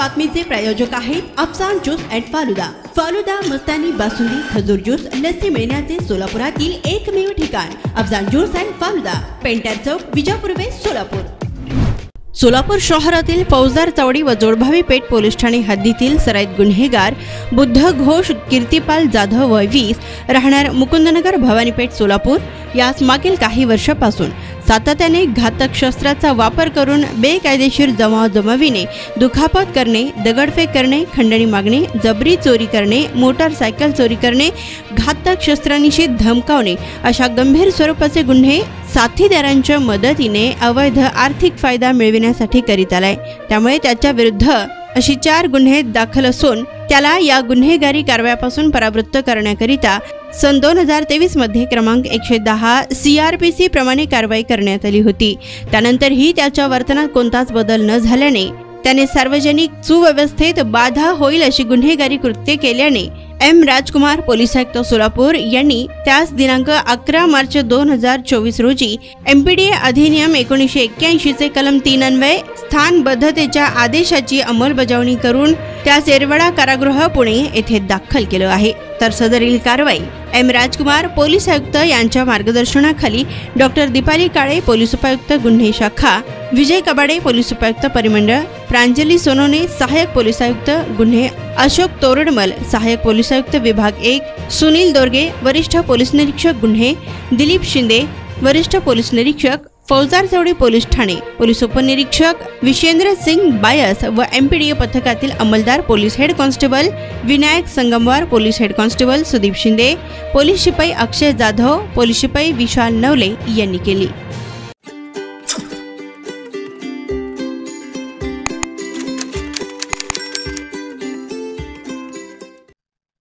बातमीचे प्रायोजक आहेत Afsan juice and falooda. Falooda, mastani, basundi, खजूर ज्यूस, लस्सी मिळण्याचे सोलापुरातील एकमेव ठिकाण Afsan juice and falooda, painter Chowk, Vijapur west, Solapur. Solapur शहरातील फौजदार चौडी व जोडभावी पेठ पोलीस ठाणे हद्दीतील सराईत गुन्हेगार बुद्ध घोष, कीर्तिपाल जाधव वय 20 राहणार मुकुंदनगर, भवानीपेठ, सोलापूर यास मागील काही वर्षापासून सातत्याने घातक शस्त्राचा वापर करून बेकायदेशीर जमावजमावीने दुखापत करणे, दगडफेक करणे, खंडणी मागणे, जबरी चोरी करणे, मोटारसायकल चोरी करणे, घातक शस्त्रांनिशी धमकावणे अशा गंभीर स्वरूपाचे गुन्हे साथीदारांच्या मदतीने अवैध आर्थिक फायदा मिळविण्यासाठी करीत आलाय। त्यामुळे त्याच्या विरुद्ध अशी 4 गुन्हे दाखल असून त्याला या गुन्हेगारी कारवायापासून परावृत्त करण्याकरिता सन 2023 मध्ये क्रमांक 110 CRPC प्रमाणे कारवाई करण्यात आली होती। त्यानंतरही त्याच्या वर्तनात कोणताच बदल न झाल्याने त्याने सार्वजनिक सुव्यवस्थेत बाधा होईल अशी गुन्हेगारी कृत्ये केल्याने एम राजकुमार, पोलीस आयुक्त, सोलापूर यांनी त्यास दिनांक 11 मार्च 2024 रोजी MPDA अधिनियम 1981 चे कलम 3 अन्वये स्थानबद्धतेच्या आदेशाची अंमलबजावणी करून त्यास येरवडा कारागृह, पुणे येथे दाखल केलं आहे। तर सदरील कारवाई एम राजकुमार, पोलीस आयुक्त यांच्या मार्गदर्शनाखाली डॉक्टर दीपाली काळे, पोलीस उपायुक्त गुन्हे शाखा, विजय कबाडे, पोलीस उपायुक्त परिमंडळ, प्रांजली सोनोने, सहाय्यक पोलीस आयुक्त गुन्हे, अशोक तोरडमल, सहाय्यक पोलीस आयुक्त विभाग 1, सुनील दोरगे, वरिष्ठ पोलीस निरीक्षक गुन्हे, दिलीप शिंदे, वरिष्ठ पोलीस निरीक्षक, फौजदार चौडी पोलीस ठाणे, पोलीस उपनिरीक्षक विशेंद्र सिंग बायस व MPDA पथकातील अंमलदार police head constable Vinayak Sangamwar, police head constable Sudeep Shinde, police शिपाई अक्षय जाधव, पोलीस शिपाई विशाल नवले यांनी केली।